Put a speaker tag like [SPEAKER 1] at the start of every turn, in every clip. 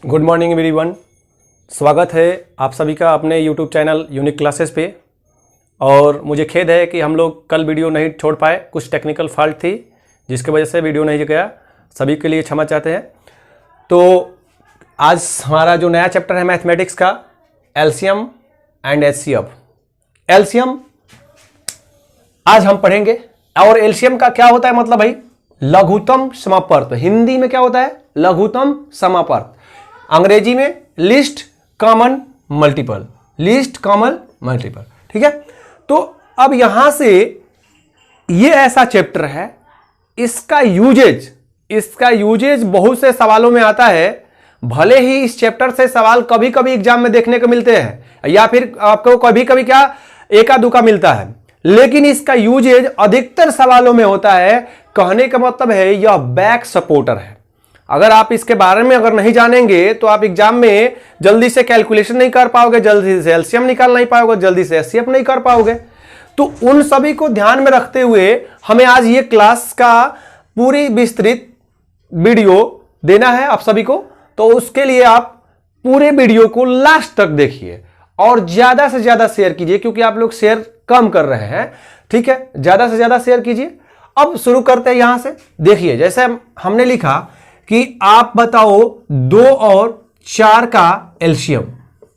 [SPEAKER 1] Good morning everyone. स्वागत है आप सभी का अपने यूट्यूब चैनल यूनिक क्लासेस पे। और मुझे खेद है कि हम लोग कल वीडियो नहीं छोड़ पाए, कुछ टेक्निकल फॉल्ट थी जिसकी वजह से वीडियो नहीं गया। सभी के लिए क्षमा चाहते हैं। तो आज हमारा जो नया चैप्टर है मैथमेटिक्स का, एलसीएम एंड एचसीएफ। एलसीएम आज हम पढ़ेंगे। और एलसीएम का क्या होता है मतलब भाई, लघुत्तम समापर्त। हिंदी में क्या होता है? लघुत्तम समापर्त। अंग्रेजी में least common multiple. Least common multiple, ठीक है। तो अब यहां से ये ऐसा चैप्टर है, इसका यूजेज बहुत से सवालों में आता है। भले ही इस चैप्टर से सवाल कभी कभी एग्जाम में देखने को मिलते हैं या फिर आपको कभी कभी क्या एका दुका मिलता है, लेकिन इसका यूजेज अधिकतर सवालों में होता है। कहने का मतलब है यह बैक सपोर्टर है। अगर आप इसके बारे में अगर नहीं जानेंगे तो आप एग्जाम में जल्दी से कैलकुलेशन नहीं कर पाओगे, जल्दी से एलसीएम निकाल नहीं पाओगे, जल्दी से एचसीएफ नहीं कर पाओगे। तो उन सभी को ध्यान में रखते हुए हमें आज ये क्लास का पूरी विस्तृत वीडियो देना है आप सभी को। तो उसके लिए आप पूरे वीडियो को लास्ट तक देखिए और ज्यादा से ज्यादा शेयर कीजिए, क्योंकि आप लोग शेयर कम कर रहे हैं, ठीक है। ज्यादा से ज्यादा शेयर कीजिए। अब शुरू करते हैं यहां से। देखिए, जैसे हमने लिखा कि आप बताओ 2 और 4 का एलसीएम।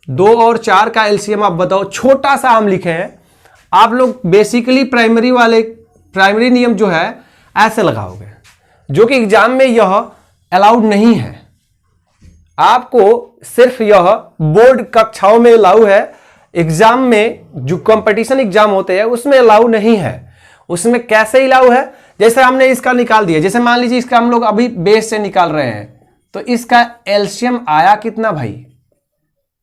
[SPEAKER 1] 2 और 4 का एलसीएम आप बताओ। छोटा सा हम लिखे हैं। आप लोग बेसिकली प्राइमरी नियम जो है ऐसे लगाओगे, जो कि एग्जाम में यह अलाउड नहीं है। आपको सिर्फ यह बोर्ड कक्षाओं में अलाउ है। एग्जाम में जो कंपटीशन एग्जाम होते हैं उसमें अलाउ नहीं है। उसमें कैसे अलाउ है? जैसे हमने इसका निकाल दिया, जैसे मान लीजिए इसका हम लोग अभी बेस से निकाल रहे हैं, तो इसका एलसीएम आया कितना भाई?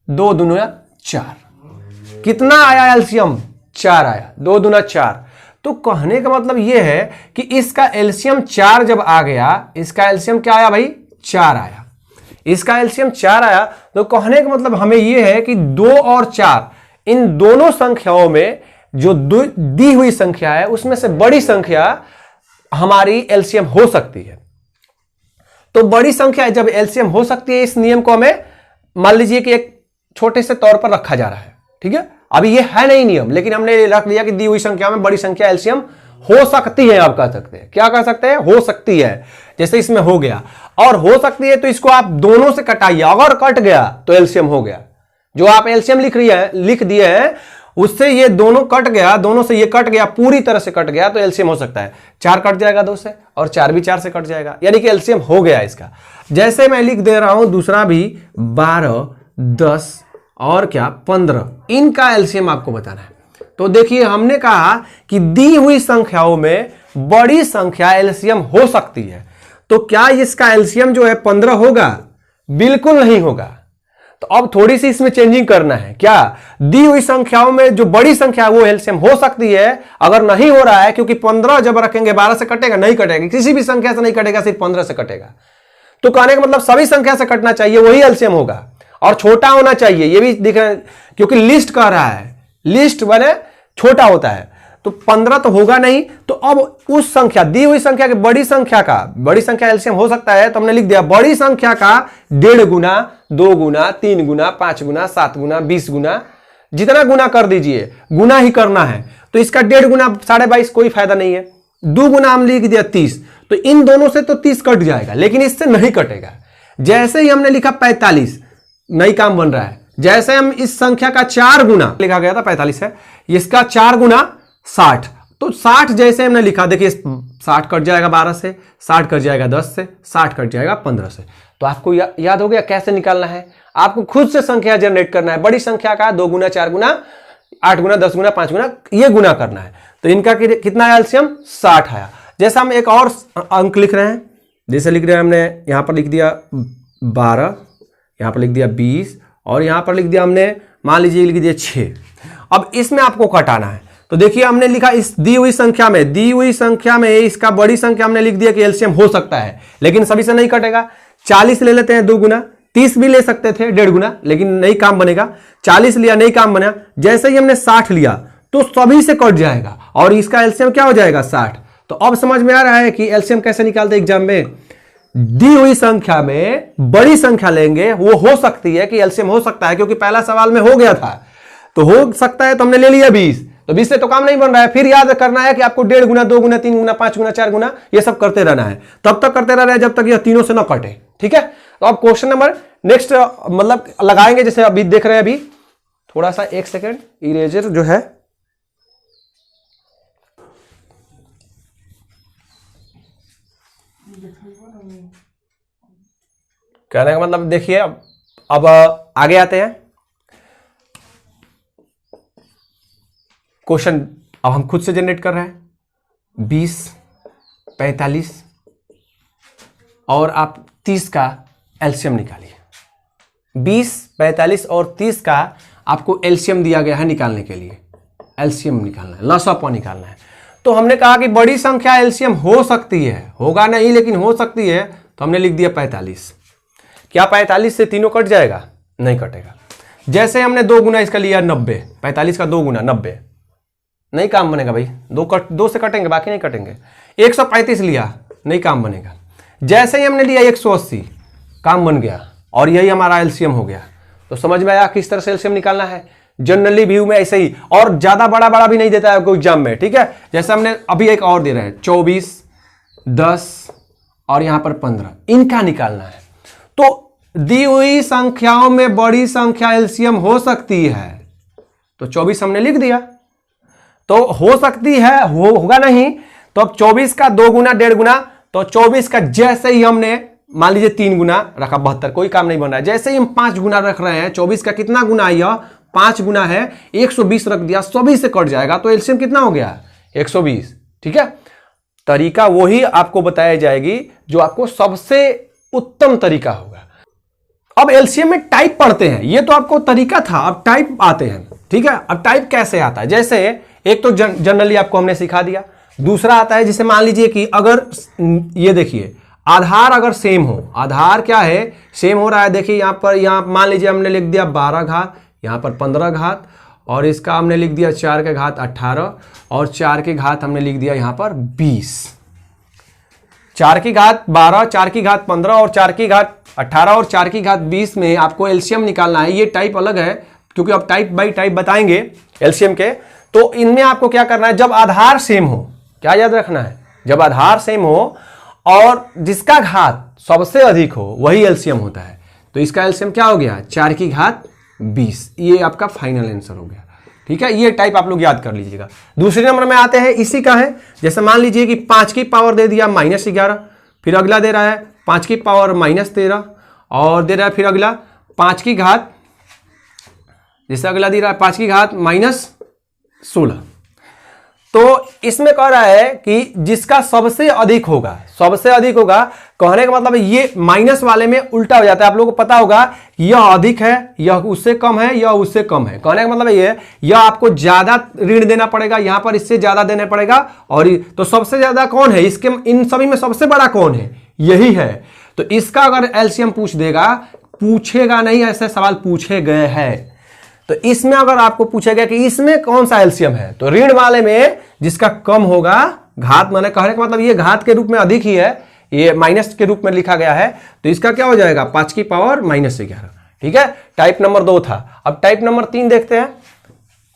[SPEAKER 1] 2 दूना 4। कितना आया एलसीएम? 4 आया। 2 दूना 4। तो कहने का मतलब यह है कि इसका एलसीएम 4 जब आ गया, इसका एलसीएम क्या आया भाई? 4 आया। इसका एलसीएम 4 आया। तो कहने का मतलब हमें यह है कि 2 और 4 इन दोनों संख्याओं में जो दी हुई संख्या है उसमें से बड़ी संख्या हमारी एलसीएम हो सकती है। तो बड़ी संख्या जब एलसीएम हो सकती है, इस नियम को हमें मान लीजिए कि एक छोटे से तौर पर रखा जा रहा है, ठीक है। अभी ये है नहीं नियम, लेकिन हमने रख लिया कि दी हुई संख्या में बड़ी संख्या एलसीएम हो सकती है। आप कह सकते हैं, क्या कह सकते हैं? हो सकती है। जैसे इसमें हो गया और हो सकती है, तो इसको आप दोनों से कटाइए। अगर कट गया तो एलसीएम हो गया। जो आप एलसीएम लिख दिए हैं उससे ये दोनों कट गया, दोनों से ये कट गया, पूरी तरह से कट गया, तो एलसीएम हो सकता है। 4 कट जाएगा 2 से, और 4 भी 4 से कट जाएगा, यानी कि एलसीएम हो गया इसका। जैसे मैं लिख दे रहा हूं दूसरा भी 12, 10 और क्या 15, इनका एलसीएम आपको बताना है। तो देखिए, हमने कहा कि दी हुई संख्याओं में बड़ी संख्या एलसीएम हो सकती है। तो क्या इसका एलसीएम जो है 15 होगा? बिल्कुल नहीं होगा। तो अब थोड़ी सी इसमें चेंजिंग करना है। क्या? दी हुई संख्याओं में जो बड़ी संख्या है वो एलसीएम हो सकती है। अगर नहीं हो रहा है, क्योंकि 15 जब रखेंगे 12 से कटेगा? नहीं कटेगा, किसी भी संख्या से नहीं कटेगा, सिर्फ 15 से कटेगा। तो कहने का मतलब सभी संख्या से कटना चाहिए, वही एलसीएम होगा। और छोटा होना चाहिए, ये भी दिख रहा है, क्योंकि लिस्ट कह रहा है, लिस्ट बने छोटा होता है। तो 15 तो होगा नहीं। तो अब उस संख्या, दी हुई संख्या की बड़ी संख्या एलसीएम हो सकता है। तो हमने लिख दिया बड़ी संख्या का 1.5 गुना, 2 गुना, 3 गुना, 5 गुना, 7 गुना, 20 गुना, जितना गुना कर दीजिए, गुना ही करना है। तो इसका 1.5 गुना 22.5 कोई फायदा नहीं है। 2 गुना हम लिख दिया 30। तो इन दोनों से तो 30 कट जाएगा, लेकिन इससे नहीं कटेगा। जैसे ही हमने लिखा 45, नई काम बन रहा है। जैसे हम इस संख्या का 4 गुना लिखा गया था, 45 है, इसका 4 गुना 60। तो 60 जैसे हमने लिखा, देखिए 60 कट जाएगा 12 से, 60 कट जाएगा 10 से, 60 कट जाएगा 15 से। तो आपको याद हो गया कैसे निकालना है। आपको खुद से संख्या जनरेट करना है। बड़ी संख्या का 2 गुना, 4 गुना, 8 गुना, 10 गुना, 5 गुना, ये गुना करना है। तो इनका कितना है एलसीएम? 60 आया। जैसे हम एक और अंक लिख रहे हैं, जैसे लिख रहे हैं हमने, यहां पर लिख दिया 12, यहां पर लिख दिया 20, और यहां पर लिख दिया हमने, मान लीजिए लिख दिया 6। अब इसमें आपको कटाना है। तो देखिए, हमने लिखा इस दी हुई संख्या में इसका बड़ी संख्या हमने लिख दिया कि एलसीएम हो सकता है, लेकिन सभी से नहीं कटेगा। 40 ले लेते हैं 2 गुना, 30 भी ले सकते थे 1.5 गुना, लेकिन नहीं काम बनेगा। 40 लिया, नहीं काम बना। जैसे ही हमने 60 लिया तो सभी से कट जाएगा और इसका एलसीएम क्या हो जाएगा? 60। तो अब समझ में आ रहा है कि एलसीएम कैसे निकालते एग्जाम में। दी हुई संख्या में बड़ी संख्या लेंगे, वो हो सकती है कि एलसीएम हो सकता है, क्योंकि पहला सवाल में हो गया था, तो हो सकता है, तो हमने ले लिया 20, तो 20 से तो काम नहीं बन रहा है। फिर याद करना है कि आपको 1.5 गुना, 2 गुना, 3 गुना, 5 गुना, 4 गुना ये सब करते रहना है, तब तक करते रहना है जब तक यह तीनों से ना कटे। ठीक है, तो अब क्वेश्चन नंबर नेक्स्ट मतलब लगाएंगे, जैसे अभी देख रहे हैं, अभी थोड़ा सा 1 सेकेंड इरेजर जो है, कहने का मतलब देखिए, अब आगे आते हैं क्वेश्चन। अब हम खुद से जनरेट कर रहे हैं 20, 45 और आप 30 का एलसीएम निकालिए। 20, 45 और 30 का आपको एलसीएम दिया गया है निकालने के लिए, एलसीएम निकालना है, लसअप निकालना है। तो हमने कहा कि बड़ी संख्या एलसीएम हो सकती है, होगा नहीं लेकिन हो सकती है, तो हमने लिख दिया 45। क्या 45 से तीनों कट जाएगा? नहीं कटेगा। जैसे हमने 2 गुना इसका लिया 90, 45 का 2 गुना 90, नहीं काम बनेगा भाई, 2 से कटेंगे, बाकी नहीं कटेंगे। 135 लिया, नहीं काम बनेगा। जैसे ही हमने लिया 180, काम बन गया, और यही हमारा एलसीएम हो गया। तो समझ में आया किस तरह से एलसीएम निकालना है। जनरली व्यू में ऐसे ही, और ज्यादा बड़ा बड़ा भी नहीं देता है कोई एग्जाम में। ठीक है, जैसे हमने अभी एक और दे रहे हैं 24, 10 और यहां पर 15, इनका निकालना है। तो दी हुई संख्याओं में बड़ी संख्या एलसीएम हो सकती है, तो 24 हमने लिख दिया। तो हो सकती है, होगा नहीं, तो अब 24 का 2 गुना, 1.5 गुना, तो 24 का जैसे ही हमने मान लीजिए 3 गुना रखा, 72, कोई काम नहीं बन रहा है। जैसे ही हम 5 गुना रख रहे हैं, 24 का कितना गुना है? यह 5 गुना है, 120 रख दिया, सभी से कट जाएगा, तो एलसीएम कितना हो गया? 120। ठीक है, तरीका वही आपको बताया जाएगी जो आपको सबसे उत्तम तरीका होगा। अब एलसीएम में टाइप पढ़ते हैं, ये तो आपको तरीका था, अब टाइप आते हैं। ठीक है, अब टाइप कैसे आता है? जैसे एक तो जनरली आपको हमने सिखा दिया, दूसरा आता है जिसे मान लीजिए कि अगर ये देखिए आधार अगर सेम हो, आधार क्या है? सेम हो रहा है। देखिए यहां पर, यहां मान लीजिए हमने लिख दिया 12 घात, यहां पर 15 घात, और इसका हमने लिख दिया 4 के घात 18, और 4 के घात हमने लिख दिया यहां पर 20। 4 की घात 12, 4 की घात 15 और 4 की घात 18 और 4 की घात 20 में आपको एलसीएम निकालना है। ये टाइप अलग है, क्योंकि अब टाइप बाई टाइप बताएंगे एलसीएम के। तो इनमें आपको क्या करना है? जब आधार सेम हो, क्या याद रखना है? जब आधार सेम हो और जिसका घात सबसे अधिक हो, वही एलसीएम होता है। तो इसका एलसीएम क्या हो गया? 4 की घात 20। ये आपका फाइनल आंसर हो गया। ठीक है, ये टाइप आप लोग याद कर लीजिएगा। दूसरे नंबर में आते हैं, इसी का है। जैसे मान लीजिए कि 5 की पावर दे दिया -11, फिर अगला दे रहा है 5 की पावर -13, और दे रहा है फिर अगला 5 की घात, जैसे अगला दे रहा है 5 की घात -16। तो इसमें कह रहा है कि जिसका सबसे अधिक होगा, सबसे अधिक होगा, कहने का मतलब ये माइनस वाले में उल्टा हो जाता है। आप लोगों को पता होगा, यह अधिक है, यह उससे कम है, यह उससे कम है। कहने का मतलब ये, यह आपको ज्यादा ऋण देना पड़ेगा, यहां पर इससे ज्यादा देना पड़ेगा। और तो सबसे ज्यादा कौन है इसके, इन सभी में सबसे बड़ा कौन है? यही है। तो इसका अगर एलसीएम पूछ देगा, पूछेगा नहीं, ऐसे सवाल पूछे गए हैं। तो इसमें अगर आपको पूछेगा कि इसमें कौन सा एलसीएम है, तो ऋण वाले में जिसका कम होगा, घात माने कहने का मतलब ये घात के रूप में अधिक ही है, ये माइनस के रूप में लिखा गया है, तो इसका क्या हो जाएगा? 5 की पावर -11। ठीक है, टाइप नंबर 2 था। अब टाइप नंबर 3 देखते हैं।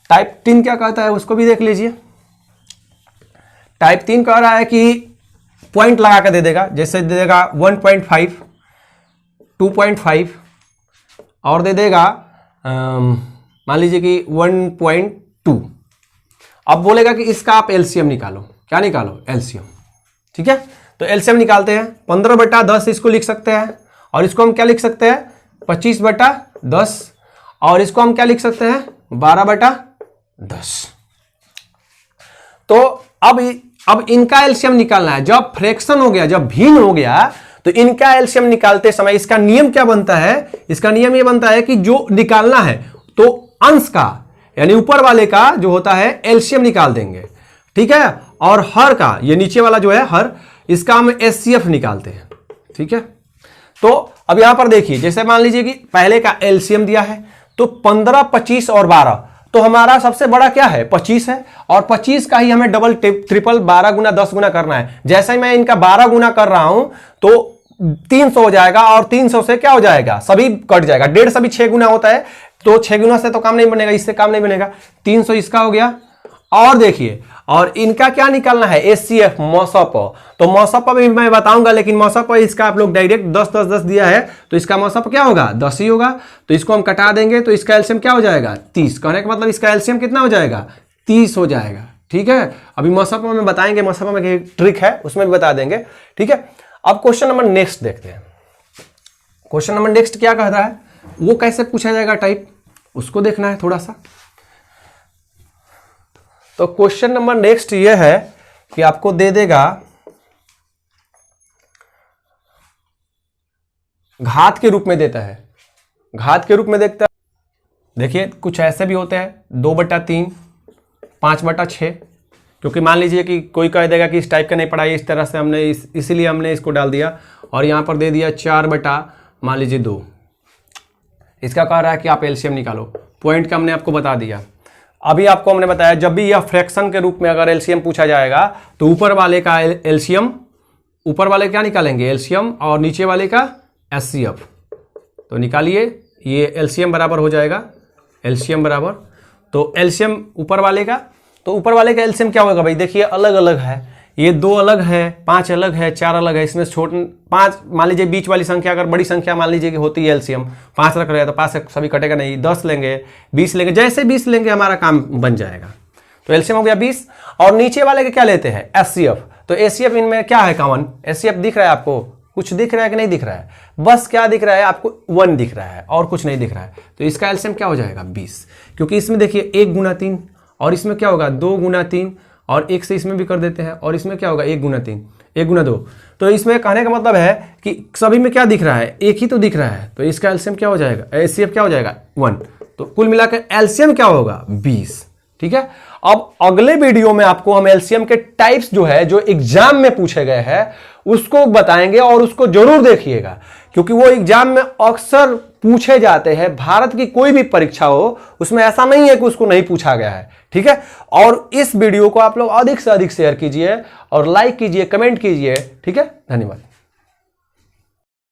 [SPEAKER 1] टाइप 3 क्या कहता है उसको भी देख लीजिए। टाइप 3 कह रहा है कि पॉइंट लगा के दे देगा, जैसे दे देगा 1.5, 2.5 और दे देगा मान लीजिए कि 1.2। अब बोलेगा कि इसका आप एलसीएम निकालो। क्या निकालो? एलसीएम। ठीक है, तो एलसीएम निकालते हैं। 15/10 इसको लिख सकते हैं, और इसको हम क्या लिख सकते हैं? 25/10, और इसको हम क्या लिख सकते हैं? 12/10। तो अब इनका एलसीएम निकालना है। जब फ्रैक्शन हो गया, जब भिन्न हो गया, तो इनका एलसीएम निकालते समय इसका नियम क्या बनता है? इसका नियम ये बनता है कि जो निकालना है तो अंश का, यानी ऊपर वाले का जो होता है एलसीएम निकाल देंगे। ठीक है, और हर का, ये नीचे वाला जो है हर, इसका हम एचसीएफ निकालते हैं। ठीक है, तो अब यहां पर देखिए, जैसे मान लीजिए कि पहले का एलसीएम दिया है, तो 15, 25 और 12, तो हमारा सबसे बड़ा क्या है? 25 है, और 25 का ही हमें डबल ट्रिपल 12 गुना 10 गुना करना है। जैसे ही मैं इनका 12 गुना कर रहा हूं, तो 300 हो जाएगा और 300 से क्या हो जाएगा, सभी कट जाएगा। 1.5 सभी 6 गुना होता है, तो 6 गुना से तो काम नहीं बनेगा, इससे काम नहीं बनेगा। 300 इसका हो गया। और देखिए, और इनका क्या निकालना है, एचसीएफ मौसप। तो मौसप भी मैं बताऊंगा, लेकिन मौसप इसका आप लोग डायरेक्ट 10 10 10 दिया है, तो इसका मौसप क्या होगा, 10 ही होगा। तो इसको हम कटा देंगे, तो इसका एलसीएम क्या हो जाएगा, 30। कहने का मतलब इसका एलसीएम कितना हो जाएगा, 30 हो जाएगा। ठीक है, अभी मौसप में बताएंगे, मौसप में एक ट्रिक है उसमें भी बता देंगे। ठीक है, अब क्वेश्चन नंबर नेक्स्ट देखते हैं। क्वेश्चन नंबर नेक्स्ट क्या कह रहा है, वो कैसे पूछा जाएगा टाइप, उसको देखना है थोड़ा सा। तो क्वेश्चन नंबर नेक्स्ट ये है कि आपको दे देगा घात के रूप में देता है, घात के रूप में देखता है। देखिए कुछ ऐसे भी होते हैं 2/3, 5/6, क्योंकि मान लीजिए कि कोई कह देगा कि इस टाइप का नहीं पढ़ा, इस तरह से हमने इसीलिए हमने इसको डाल दिया। और यहां पर दे दिया 4/2। इसका कह रहा है कि आप एलसीएम निकालो। पॉइंट का हमने आपको बता दिया। अभी आपको हमने बताया जब भी यह फ्रैक्शन के रूप में अगर एलसीएम पूछा जाएगा तो ऊपर वाले का एलसीएम, ऊपर वाले क्या निकालेंगे, एलसीएम, और नीचे वाले का एचसीएफ। तो निकालिए, ये एलसीएम बराबर हो जाएगा, एलसीएम बराबर, तो एलसीएम ऊपर वाले का, तो ऊपर वाले का एलसीएम क्या होगा भाई, देखिए अलग अलग है, ये 2 अलग है, 5 अलग है, 4 अलग है। इसमें छोटे 5 मान लीजिए, बीच वाली संख्या अगर बड़ी संख्या मान लीजिए कि होती है एलसीएम 5 रख रहे हैं, तो 5 से सभी कटेगा नहीं, 10 लेंगे, 20 लेंगे, जैसे 20 लेंगे हमारा काम बन जाएगा। तो एलसीएम हो गया 20। और नीचे वाले के क्या लेते हैं, एचसीएफ। तो एचसीएफ इनमें क्या है कॉमन, एचसीएफ दिख रहा है आपको, कुछ दिख रहा है कि नहीं दिख रहा है, बस क्या दिख रहा है आपको, 1 दिख रहा है और कुछ नहीं दिख रहा है। तो इसका एलसीएम क्या हो जाएगा, 20, क्योंकि इसमें देखिए 1 गुना 3, और इसमें क्या होगा 2 गुना 3, और 1 से इसमें भी कर देते हैं, और इसमें क्या होगा 1 गुना 3, 1 गुना 2। तो इसमें कहने का मतलब है कि सभी में क्या दिख रहा है, एक ही तो दिख रहा है। तो इसका एलसीएम क्या हो जाएगा, एचसीएफ क्या हो जाएगा 1। तो कुल मिलाकर एलसीएम क्या होगा 20। ठीक है, अब अगले वीडियो में आपको हम एलसीएम के टाइप्स जो है, जो एग्जाम में पूछे गए हैं उसको बताएंगे, और उसको जरूर देखिएगा, क्योंकि वो एग्जाम में अक्सर पूछे जाते हैं। भारत की कोई भी परीक्षा हो उसमें ऐसा नहीं है कि उसको नहीं पूछा गया है। ठीक है, और इस वीडियो को आप लोग अधिक से अधिक शेयर कीजिए और लाइक कीजिए, कमेंट कीजिए। ठीक है, धन्यवाद।